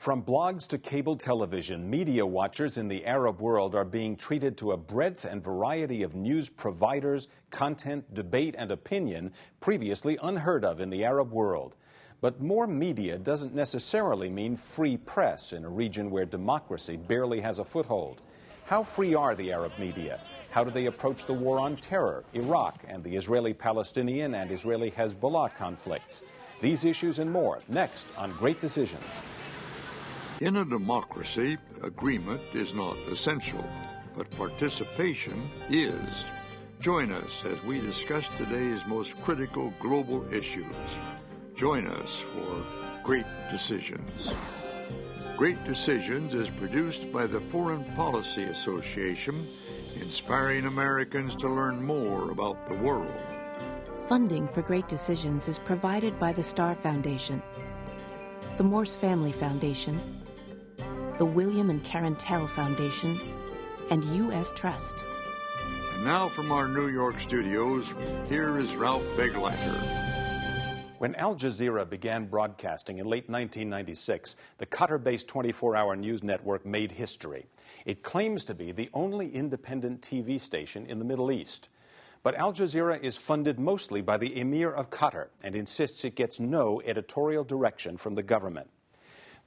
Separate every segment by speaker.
Speaker 1: From blogs to cable television, media watchers in the Arab world are being treated to a breadth and variety of news providers, content, debate, and opinion previously unheard of in the Arab world. But more media doesn't necessarily mean free press in a region where democracy barely has a foothold. How free are the Arab media? How do they approach the war on terror, Iraq, and the Israeli-Palestinian and Israeli-Hezbollah conflicts? These issues and more, next on Great Decisions.
Speaker 2: In a democracy, agreement is not essential, but participation is. Join us as we discuss today's most critical global issues. Join us for Great Decisions. Great Decisions is produced by the Foreign Policy Association, inspiring Americans to learn more about the world.
Speaker 3: Funding for Great Decisions is provided by the Star Foundation, the Morse Family Foundation, the William and Karen Tell Foundation, and U.S. Trust.
Speaker 2: And now from our New York studios, here is Ralph Beglatter.
Speaker 1: When al-Jazeera began broadcasting in late 1996, the Qatar-based 24-hour news network made history. It claims to be the only independent TV station in the Middle East. But Al Jazeera is funded mostly by the Emir of Qatar and insists it gets no editorial direction from the government.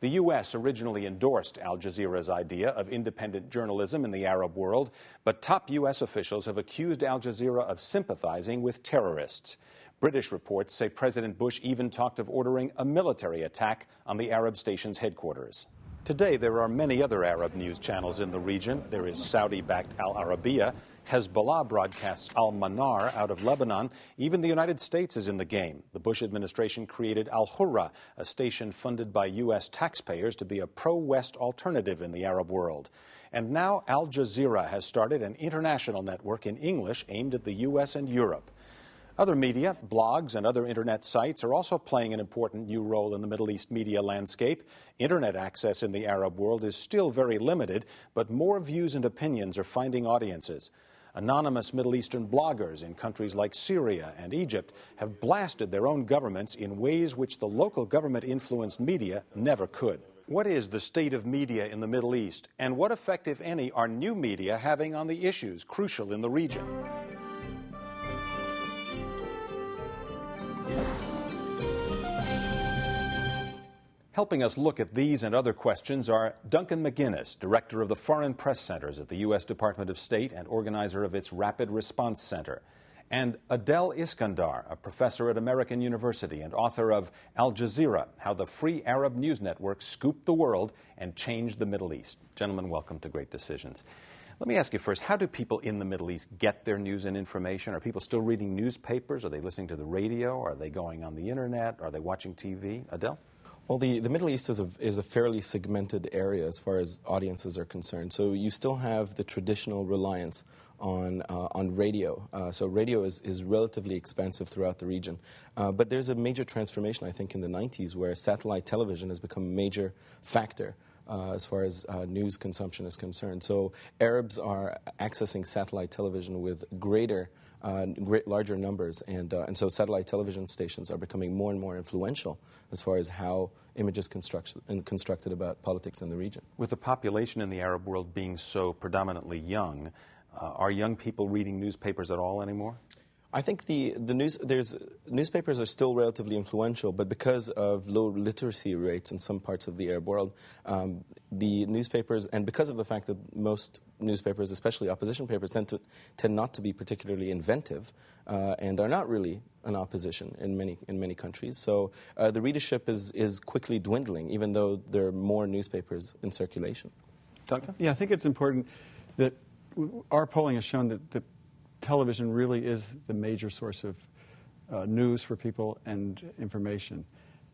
Speaker 1: The U.S. originally endorsed Al Jazeera's idea of independent journalism in the Arab world, but top U.S. officials have accused Al Jazeera of sympathizing with terrorists. British reports say President Bush even talked of ordering a military attack on the Arab station's headquarters. Today, there are many other Arab news channels in the region. There is Saudi-backed Al Arabiya. Hezbollah broadcasts Al-Manar out of Lebanon. Even the United States is in the game. The Bush administration created Al-Hurra, a station funded by U.S. taxpayers to be a pro-West alternative in the Arab world. And now Al Jazeera has started an international network in English aimed at the U.S. and Europe. Other media, blogs, and other Internet sites are also playing an important new role in the Middle East media landscape. Internet access in the Arab world is still very limited, but more views and opinions are finding audiences. Anonymous Middle Eastern bloggers in countries like Syria and Egypt have blasted their own governments in ways which the local government-influenced media never could. What is the state of media in the Middle East, and what effect, if any, are new media having on the issues crucial in the region? Helping us look at these and other questions are Duncan McGinnis, Director of the Foreign Press Centers at the U.S. Department of State and organizer of its Rapid Response Center, and Adel Iskandar, a professor at American University and author of Al Jazeera, How the Free Arab News Network Scooped the World and Changed the Middle East. Gentlemen, welcome to Great Decisions. Let me ask you first, how do people in the Middle East get their news and information? Are people still reading newspapers? Are they listening to the radio? Are they going on the Internet? Are they watching TV? Adel?
Speaker 4: Well, the Middle East is a fairly segmented area as far as audiences are concerned. So you still have the traditional reliance on radio. So radio is relatively expensive throughout the region. But there's a major transformation, I think, in the 90s where satellite television has become a major factor as far as news consumption is concerned. So Arabs are accessing satellite television with larger numbers, and so satellite television stations are becoming more and more influential as far as how images constructed about politics in the region.
Speaker 1: With the population in the Arab world being so predominantly young, are young people reading newspapers at all anymore?
Speaker 4: I think newspapers are still relatively influential, but because of low literacy rates in some parts of the Arab world, the newspapers, and because of the fact that most newspapers, especially opposition papers, tend not to be particularly inventive and are not really an opposition in many countries. So the readership is quickly dwindling, even though there are more newspapers in circulation.
Speaker 1: Duncan?
Speaker 5: Yeah, I think it's important that our polling has shown that television really is the major source of news for people and information.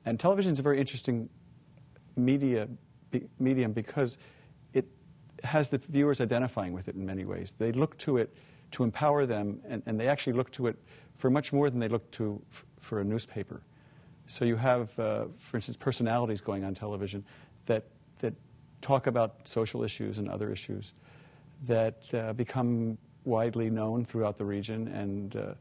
Speaker 5: And television is a very interesting medium because it has the viewers identifying with it in many ways. They look to it to empower them, and they actually look to it for much more than they look to for a newspaper. So you have, for instance, personalities going on television that talk about social issues and other issues that become widely known throughout the region and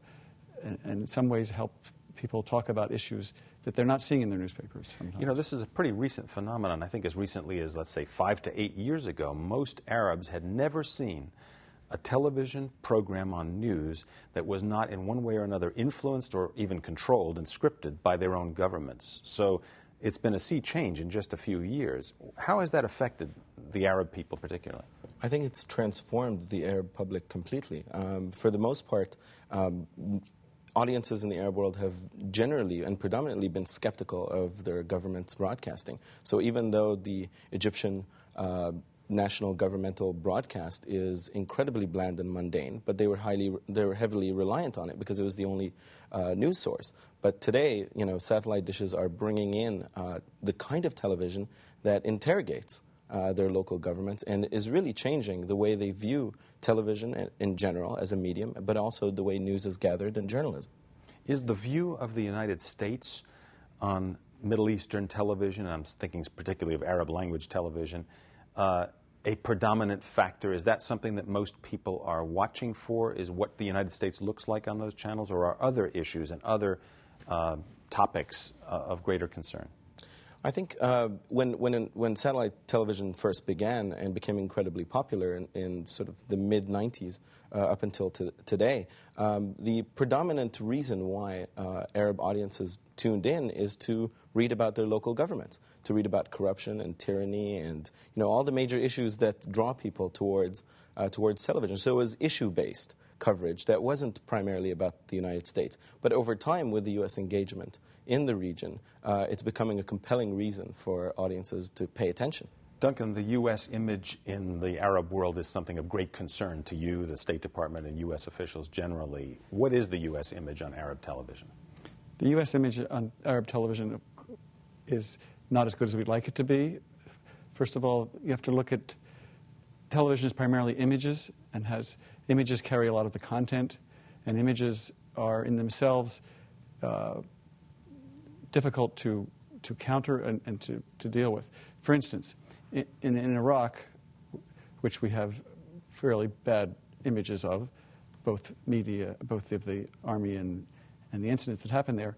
Speaker 5: in some ways help people talk about issues that they're not seeing in their newspapers sometimes.
Speaker 1: You know, this is a pretty recent phenomenon. I think as recently as, let's say, 5 to 8 years ago, most Arabs had never seen a television program on news that was not in one way or another influenced or even controlled and scripted by their own governments. So it's been a sea change in just a few years. How has that affected the Arab people particularly?
Speaker 4: I think it's transformed the Arab public completely. For the most part, audiences in the Arab world have generally and predominantly been skeptical of their government's broadcasting. So even though the Egyptian national governmental broadcast is incredibly bland and mundane, but they were heavily reliant on it because it was the only news source. But today, you know, satellite dishes are bringing in the kind of television that interrogates their local governments and is really changing the way they view television in general as a medium, but also the way news is gathered in journalism.
Speaker 1: Is the view of the United States on Middle Eastern television, and I'm thinking particularly of Arab language television, a predominant factor? Is that something that most people are watching for, is what the United States looks like on those channels, or are other issues and other topics of greater concern?
Speaker 4: I think when satellite television first began and became incredibly popular in sort of the mid-90s up until today, the predominant reason why Arab audiences tuned in is to read about their local governments, to read about corruption and tyranny and, you know, all the major issues that draw people towards television. So it was issue-based coverage that wasn't primarily about the United States. But over time, with the U.S. engagement in the region, it's becoming a compelling reason for audiences to pay attention.
Speaker 1: Duncan, the U.S. image in the Arab world is something of great concern to you, the State Department, and U.S. officials generally. What is the U.S. image on Arab television?
Speaker 5: The U.S. image on Arab television is not as good as we'd like it to be. First of all, you have to look at television as primarily images, and images carry a lot of the content, and images are in themselves difficult to counter and to deal with. For instance, in Iraq, which we have fairly bad images of, both of the army and the incidents that happened there,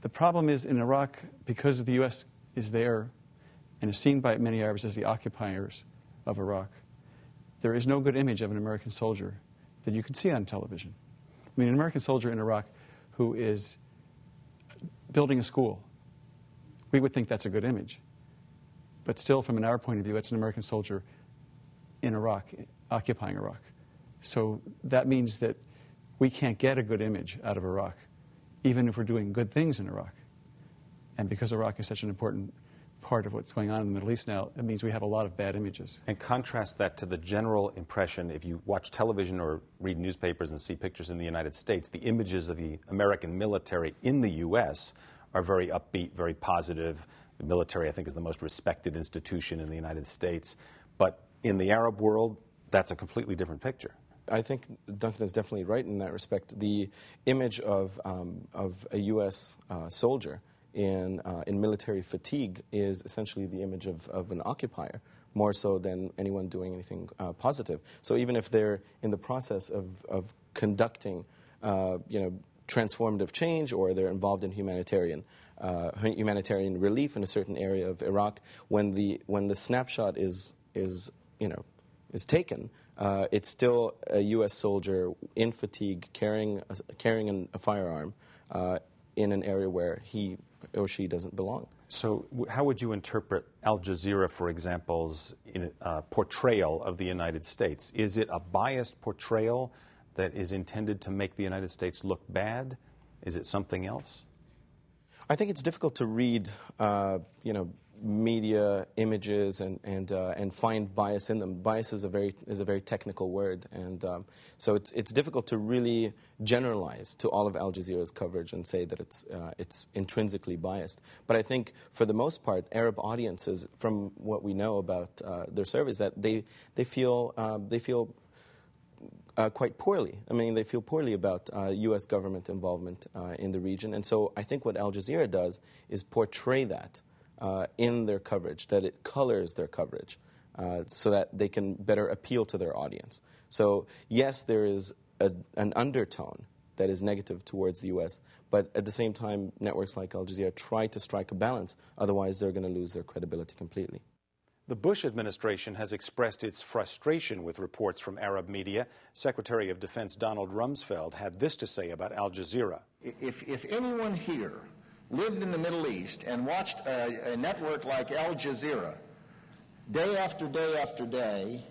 Speaker 5: the problem is in Iraq, because the U.S. is there and is seen by many Arabs as the occupiers of Iraq, there is no good image of an American soldier that you can see on television. I mean, an American soldier in Iraq who is building a school, we would think that's a good image. But still, from an Arab point of view, it's an American soldier in Iraq, occupying Iraq. So that means that we can't get a good image out of Iraq, even if we're doing good things in Iraq. And because Iraq is such an important part of what's going on in the Middle East now, it means we have a lot of bad images.
Speaker 1: And contrast that to the general impression, if you watch television or read newspapers and see pictures in the United States, the images of the American military in the U.S. are very upbeat, very positive. The military, I think, is the most respected institution in the United States. But in the Arab world, that's a completely different picture.
Speaker 4: I think Duncan is definitely right in that respect. The image of a U.S. soldier in military fatigue is essentially the image of an occupier, more so than anyone doing anything positive. So even if they're in the process of conducting, transformative change, or they're involved in humanitarian relief in a certain area of Iraq, when the snapshot is taken, it's still a U.S. soldier in fatigue carrying a firearm in an area where he or she doesn't belong.
Speaker 1: So how would you interpret Al-Jazeera, for example's portrayal of the United States? Is it a biased portrayal that is intended to make the United States look bad? Is it something else?
Speaker 4: I think it's difficult to read, media images and find bias in them. Bias is a very technical word, and so it's difficult to really generalize to all of Al Jazeera's coverage and say that it's intrinsically biased. But I think for the most part, Arab audiences, from what we know about their surveys, that they feel quite poorly. I mean, they feel poorly about U.S. government involvement in the region, and so I think what Al Jazeera does is portray that in their coverage, that it colors their coverage so that they can better appeal to their audience. So yes, there is an undertone that is negative towards the U.S. But at the same time, networks like Al Jazeera try to strike a balance. Otherwise, they're going to lose their credibility completely.
Speaker 1: The Bush administration has expressed its frustration with reports from Arab media. Secretary of Defense Donald Rumsfeld had this to say about Al Jazeera.
Speaker 6: If anyone here lived in the Middle East and watched a network like Al Jazeera day after day after day,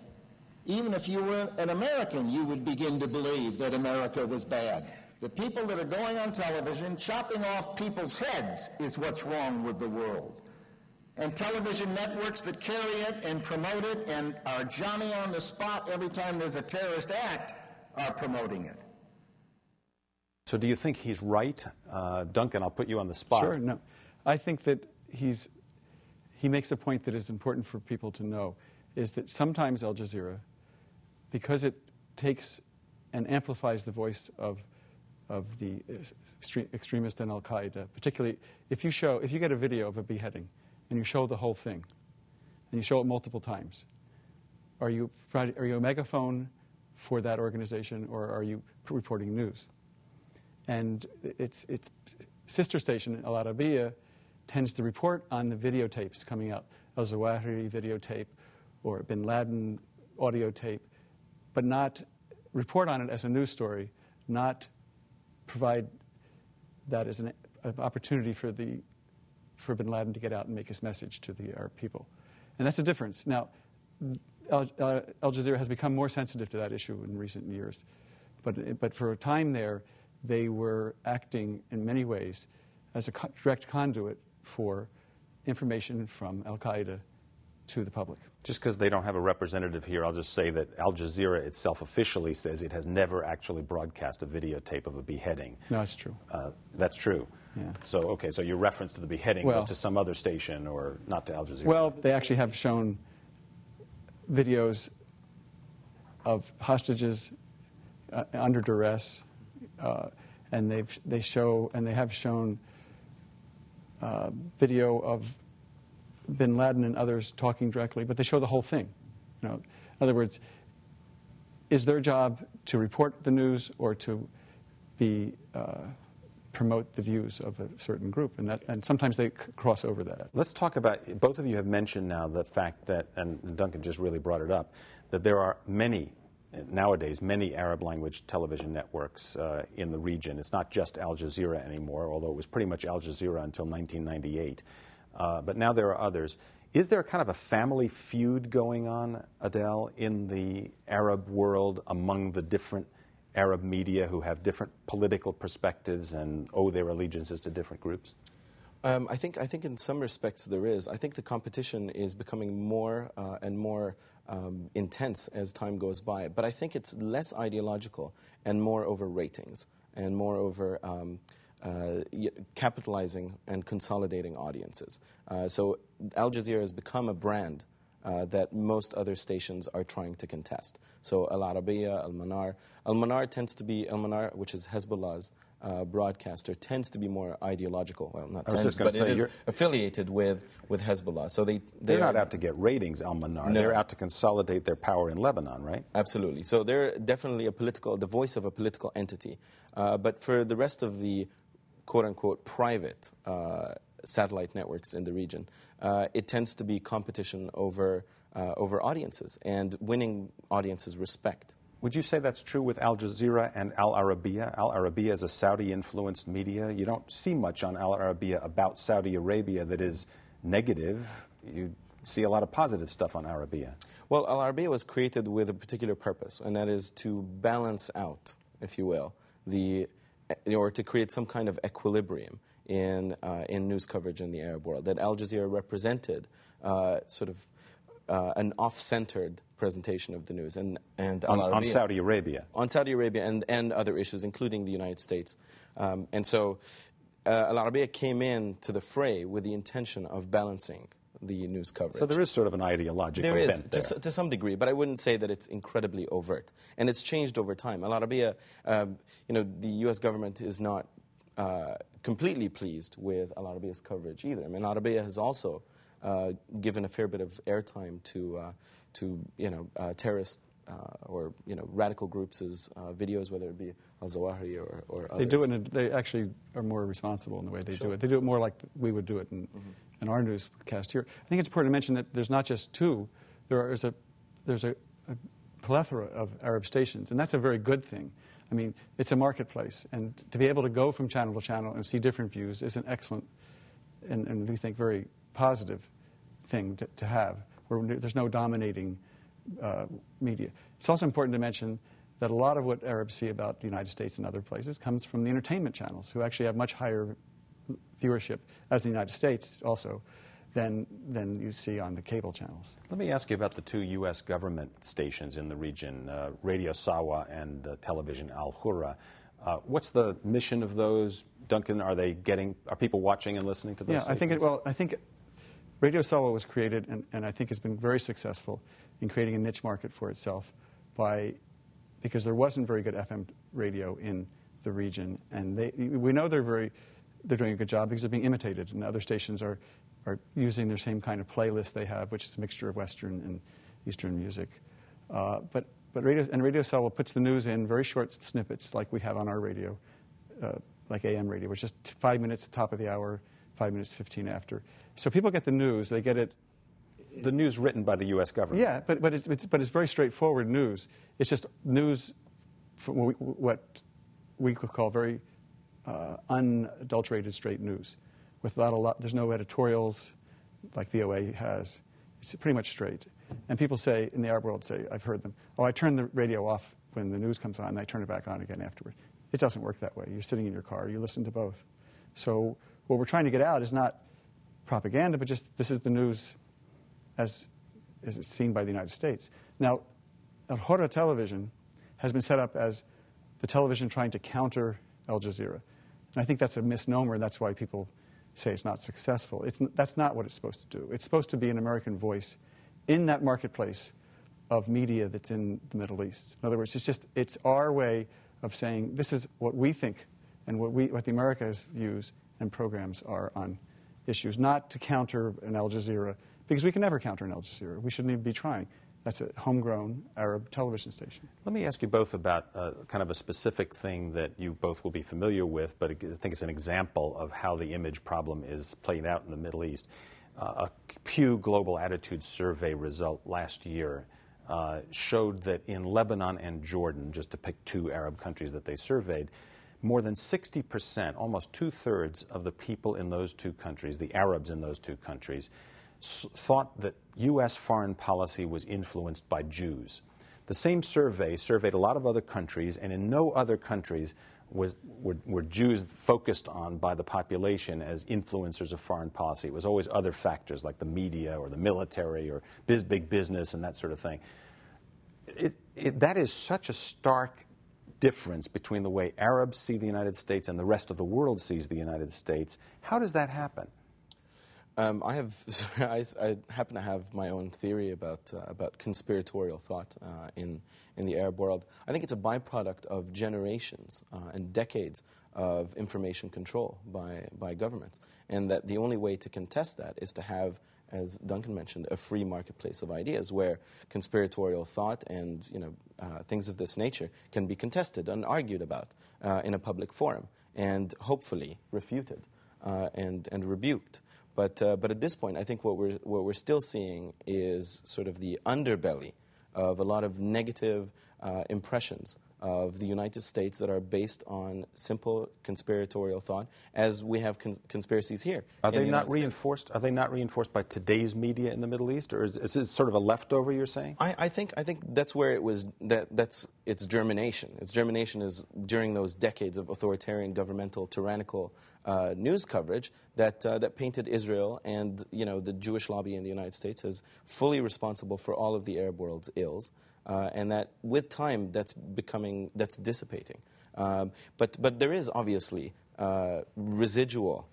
Speaker 6: even if you were an American, you would begin to believe that America was bad. The people that are going on television chopping off people's heads is what's wrong with the world. And television networks that carry it and promote it and are Johnny on the spot every time there's a terrorist act are promoting it.
Speaker 1: So do you think he's right? Duncan, I'll put you on the spot.
Speaker 5: Sure, no. I think that he makes a point that is important for people to know, is that sometimes Al Jazeera, because it takes and amplifies the voice of the extremist and Al-Qaeda, particularly if you get a video of a beheading and you show the whole thing, and you show it multiple times, are you a megaphone for that organization, or are you reporting news? And its sister station, Al Arabiya, tends to report on the videotapes coming out, al-Zawahiri videotape or Bin Laden audio tape, but not report on it as a news story, not provide that as an opportunity for Bin Laden to get out and make his message to the Arab people. And that's a difference. Now, Al Jazeera has become more sensitive to that issue in recent years. But for a time there, they were acting in many ways as a direct conduit for information from Al-Qaeda to the public.
Speaker 1: Just because they don't have a representative here, I'll just say that Al Jazeera itself officially says it has never actually broadcast a videotape of a beheading.
Speaker 5: No, that's true.
Speaker 1: That's true.
Speaker 5: Yeah.
Speaker 1: So, okay, so your reference to the beheading was to some other station or not to Al Jazeera.
Speaker 5: Well, they actually have shown videos of hostages under duress, and they have shown video of Bin Laden and others talking directly, but they show the whole thing. In other words, is their job to report the news or to promote the views of a certain group? And sometimes they cross over that.
Speaker 1: Let's talk about, both of you have mentioned now the fact that, and Duncan just really brought it up, that there are nowadays many Arab language television networks in the region. It's not just Al Jazeera anymore, although it was pretty much Al Jazeera until 1998. But now there are others. Is there kind of a family feud going on, Adele, in the Arab world among the different Arab media who have different political perspectives and owe their allegiances to different groups?
Speaker 4: I think in some respects there is. I think the competition is becoming more and more intense as time goes by. But I think it's less ideological and more over ratings and more over capitalizing and consolidating audiences. So Al Jazeera has become a brand that most other stations are trying to contest. So Al Arabiya, Al Manar. Al Manar tends to be, Al Manar, which is Hezbollah's broadcaster, tends to be more ideological. Well, not tends, but it is affiliated with Hezbollah. So they're
Speaker 1: not out to get ratings, Al Manar. No. They're out to consolidate their power in Lebanon, right?
Speaker 4: Absolutely. So they're definitely the voice of a political entity. But for the rest of the quote-unquote private satellite networks in the region, it tends to be competition over audiences and winning audiences' respect.
Speaker 1: Would you say that's true with Al Jazeera and Al Arabiya? Al Arabiya is a Saudi-influenced media. You don't see much on Al Arabiya about Saudi Arabia that is negative. You see a lot of positive stuff on Arabiya.
Speaker 4: Well, Al Arabiya was created with a particular purpose, and that is to balance out, if you will, or to create some kind of equilibrium in news coverage in the Arab world. That Al Jazeera represented sort of an off-centered presentation of the news, and
Speaker 1: on Saudi Arabia,
Speaker 4: and other issues, including the United States, and so Al Arabiya came in to the fray with the intention of balancing the news coverage.
Speaker 1: So there is sort of an ideological bent there.
Speaker 4: To some degree, but I wouldn't say that it's incredibly overt, and it's changed over time. Al Arabiya, the U.S. government is not completely pleased with Al Arabiya's coverage either. I mean, Al Arabiya has also given a fair bit of airtime to terrorist radical groups' videos, whether it be al-Zawahiri or others.
Speaker 5: They do it, and they actually are more responsible in the way they do it. They do it more like we would do it in our newscast here. I think it's important to mention that there's not just two. There's a plethora of Arab stations, and that's a very good thing. I mean, it's a marketplace, and to be able to go from channel to channel and see different views is an excellent and we think very positive thing to have, where there's no dominating media. It's also important to mention that a lot of what Arabs see about the United States and other places comes from the entertainment channels, who actually have much higher viewership, as the United States also, than you see on the cable channels.
Speaker 1: Let me ask you about the two U.S. government stations in the region, Radio Sawa and television Al-Hurra. What's the mission of those, Duncan? Are people watching and listening to those?
Speaker 5: Yeah, I think Radio Sawa was created, and I think has been very successful in creating a niche market for itself because there wasn't very good FM radio in the region, and we know they're doing a good job because they're being imitated, and other stations are using their same kind of playlist they have, which is a mixture of Western and Eastern music. But Radio Sawa puts the news in very short snippets, like we have on our radio, like AM radio, which is 5 minutes top of the hour, 5 minutes 15 after. So people get the news. They get it.
Speaker 1: The news written by the U.S. government.
Speaker 5: Yeah, but it's very straightforward news. It's just news, from what we could call very unadulterated straight news, with there's no editorials like VOA has. It's pretty much straight. And people say, in the Arab world, I've heard them, I turn the radio off when the news comes on, and I turn it back on again afterward. It doesn't work that way. You're sitting in your car, you listen to both. So what we're trying to get out is not propaganda, but just this is the news as it's seen by the United States. Now, Al-Hurra television has been set up as the television trying to counter al-Jazeera. And I think that's a misnomer, and that's why people say it's not successful. That's not what it's supposed to do. It's supposed to be an American voice in that marketplace of media that's in the Middle East. In other words, it's our way of saying this is what we think and what the Americas' views and programs are on issues, not to counter an Al Jazeera, because we can never counter an Al Jazeera. We shouldn't even be trying. That's a homegrown Arab television station.
Speaker 1: Let me ask you both about kind of a specific thing that you both will be familiar with, but I think it's an example of how the image problem is played out in the Middle East. A Pew Global Attitude Survey result last year showed that in Lebanon and Jordan, just to pick two Arab countries that they surveyed, more than 60%, almost two-thirds of the people in those two countries, the Arabs in those two countries, thought that U.S. foreign policy was influenced by Jews. The same survey surveyed a lot of other countries, and in no other countries were Jews focused on by the population as influencers of foreign policy. It was always other factors like the media or the military or big business and that sort of thing. That is such a stark difference between the way Arabs see the United States and the rest of the world sees the United States. How does that happen?
Speaker 4: I happen to have my own theory about conspiratorial thought in the Arab world. I think it's a byproduct of generations and decades of information control by governments, and that the only way to contest that is to have, as Duncan mentioned, a free marketplace of ideas where conspiratorial thought and things of this nature can be contested and argued about in a public forum, and hopefully refuted and rebuked. But at this point, I think what we're still seeing is sort of the underbelly of a lot of negative impressions of the United States that are based on simple conspiratorial thought, as we have conspiracies here.
Speaker 1: Are they not reinforced? Are they not reinforced by today's media in the Middle East, or is it sort of a leftover? You're saying?
Speaker 4: I think that's where it was. That's its germination. Its germination is during those decades of authoritarian, governmental, tyrannical news coverage that painted Israel and the Jewish lobby in the United States as fully responsible for all of the Arab world's ills. And that with time, that's dissipating. But there is obviously residual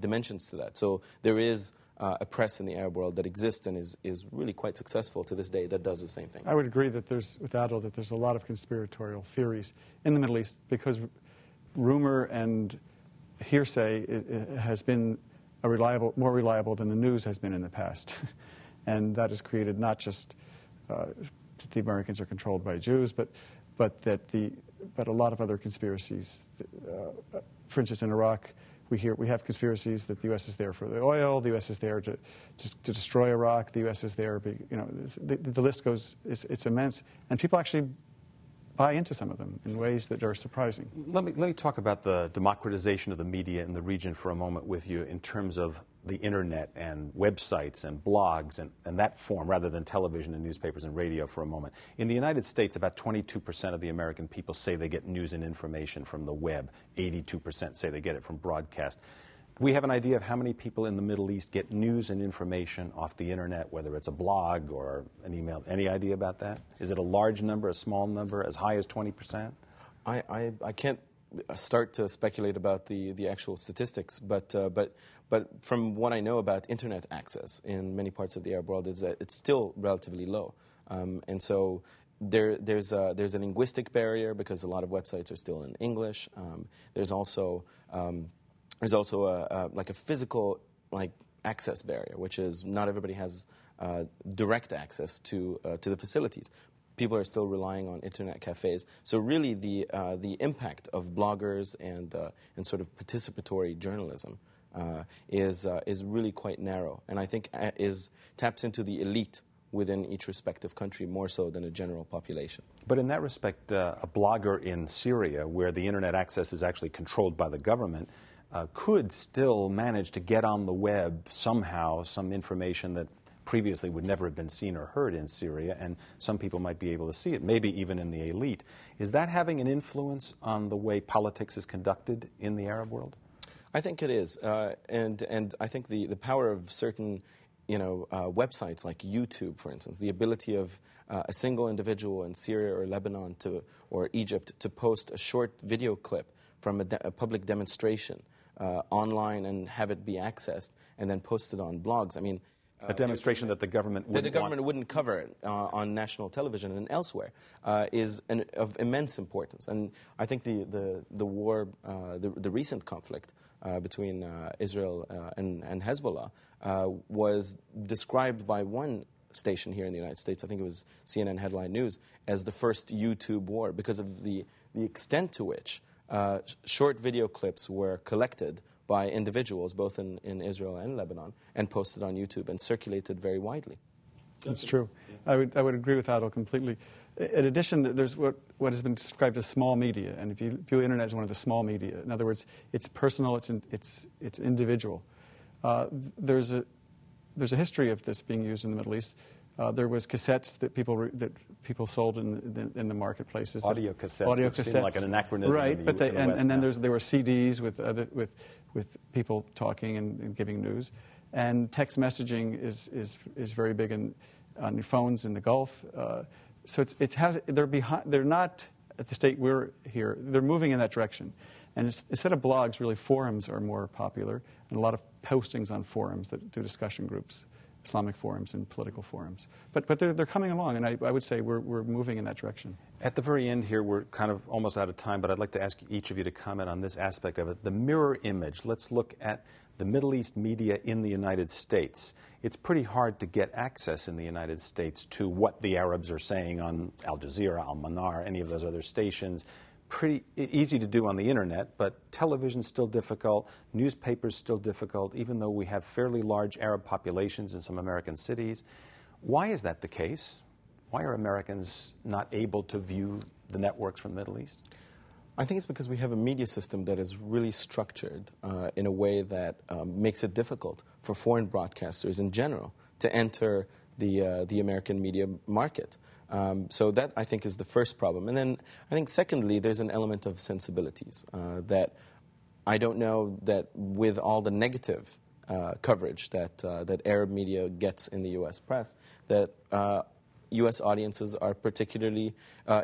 Speaker 4: dimensions to that. So there is a press in the Arab world that exists and is really quite successful to this day that does the same thing.
Speaker 5: I would agree that there's a lot of conspiratorial theories in the Middle East because rumor and hearsay has been more reliable than the news has been in the past. And that has created not just the Americans are controlled by Jews, but a lot of other conspiracies. For instance, in Iraq, we have conspiracies that the U.S. is there for the oil, the U.S. is there to destroy Iraq, the U.S. is there. The list goes. It's immense, and people actually buy into some of them in ways that are surprising.
Speaker 1: Let me talk about the democratization of the media in the region for a moment with you in terms of the internet and websites and blogs and that form rather than television and newspapers and radio for a moment. In the United States, about 22% of the American people say they get news and information from the web. 82% say they get it from broadcast. We have an idea of how many people in the Middle East get news and information off the internet, whether it's a blog or an email. Any idea about that? Is it a large number, a small number, as high as 20%?
Speaker 4: I can't start to speculate about the actual statistics, but from what I know about internet access in many parts of the Arab world is that it's still relatively low, and so there's a linguistic barrier because a lot of websites are still in English. There's also a physical access barrier, which is not everybody has direct access to the facilities. People are still relying on internet cafes. So really, the impact of bloggers and sort of participatory journalism is really quite narrow, and I think taps into the elite within each respective country more so than a general population.
Speaker 1: But in that respect, a blogger in Syria, where the internet access is actually controlled by the government, could still manage to get on the web somehow some information that previously would never have been seen or heard in Syria, and some people might be able to see it, maybe even in the elite. Is that having an influence on the way politics is conducted in the Arab world?
Speaker 4: I think it is, and I think the power of certain websites like YouTube, for instance, the ability of a single individual in Syria or Lebanon or Egypt to post a short video clip from a public demonstration online and have it be accessed and then posted on blogs. I mean,
Speaker 1: a demonstration that the government
Speaker 4: wouldn't cover it on national television and elsewhere is of immense importance. And I think the war, the recent conflict between Israel and Hezbollah was described by one station here in the United States, I think it was CNN Headline News, as the first YouTube war because of the extent to which short video clips were collected by individuals, both in Israel and Lebanon, and posted on YouTube and circulated very widely.
Speaker 5: That's true. I would agree with Adil completely. In addition, there's what has been described as small media, and if you view internet as one of the small media, in other words, it's personal, it's individual. There's a history of this being used in the Middle East. There was cassettes that people sold in the marketplaces.
Speaker 1: Audio cassettes. Seem like an anachronism.
Speaker 5: Right,
Speaker 1: in the
Speaker 5: but and then there were CDs with people talking and giving news, and text messaging is very big on your phones in the Gulf. So they're not at the state we're here. They're moving in that direction, and instead of blogs, really forums are more popular, and a lot of postings on forums that do discussion groups. Islamic forums and political forums. But they're coming along, and I would say we're moving in that direction.
Speaker 1: At the very end here, we're kind of almost out of time, but I'd like to ask each of you to comment on this aspect of it. The mirror image. Let's look at the Middle East media in the United States. It's pretty hard to get access in the United States to what the Arabs are saying on al-jazeera, al-manar, any of those other stations. Pretty easy to do on the internet, but television's still difficult, newspapers still difficult, even though we have fairly large Arab populations in some American cities. Why is that the case? Why are Americans not able to view the networks from the Middle East?
Speaker 4: I think it's because we have a media system that is really structured in a way that makes it difficult for foreign broadcasters in general to enter the American media market. So that, I think, is the first problem. And then I think, secondly, there's an element of sensibilities that I don't know that with all the negative coverage that Arab media gets in the U.S. press, that U.S. audiences are particularly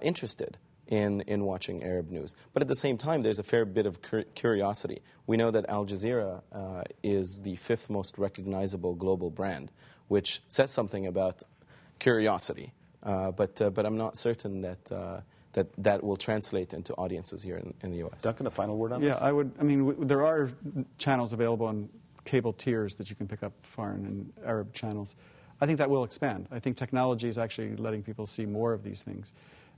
Speaker 4: interested in watching Arab news. But at the same time, there's a fair bit of curiosity. We know that Al-Jazeera is the fifth most recognizable global brand, which says something about curiosity. But I'm not certain that will translate into audiences here in the U.S.
Speaker 1: Duncan, a final word on this?
Speaker 5: Yeah, I mean, there are channels available on cable tiers that you can pick up foreign and Arab channels. I think that will expand. I think technology is actually letting people see more of these things.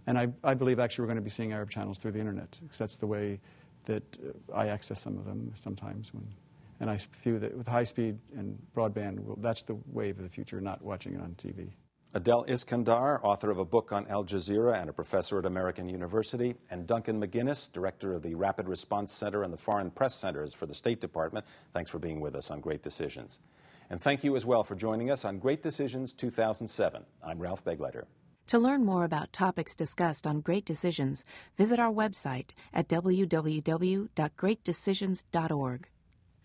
Speaker 5: And I believe actually we're going to be seeing Arab channels through the internet, because that's the way that I access some of them sometimes. And I feel that with high speed and broadband, that's the wave of the future, not watching it on TV.
Speaker 1: Adel Iskandar, author of a book on Al-Jazeera and a professor at American University, and Duncan McGuinness, director of the Rapid Response Center and the Foreign Press Centers for the State Department. Thanks for being with us on Great Decisions. And thank you as well for joining us on Great Decisions 2007. I'm Ralph Begleiter.
Speaker 3: To learn more about topics discussed on Great Decisions, visit our website at www.greatdecisions.org.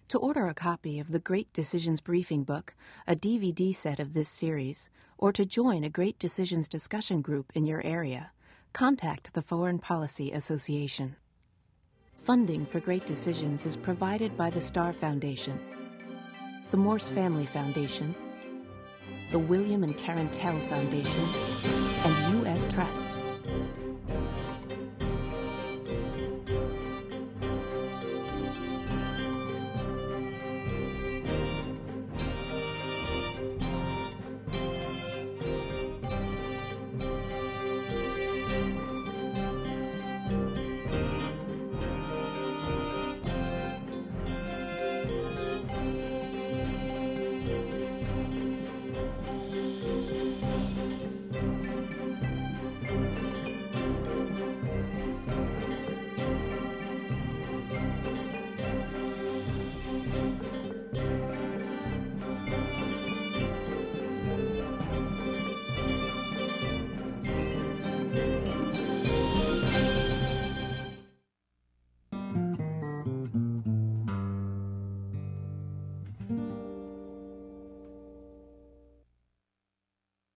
Speaker 3: To order a copy of the Great Decisions Briefing Book, a DVD set of this series, or to join a Great Decisions discussion group in your area, contact the Foreign Policy Association. Funding for Great Decisions is provided by the Star Foundation, the Morse Family Foundation, the William and Karen Tell Foundation, and U.S. Trust.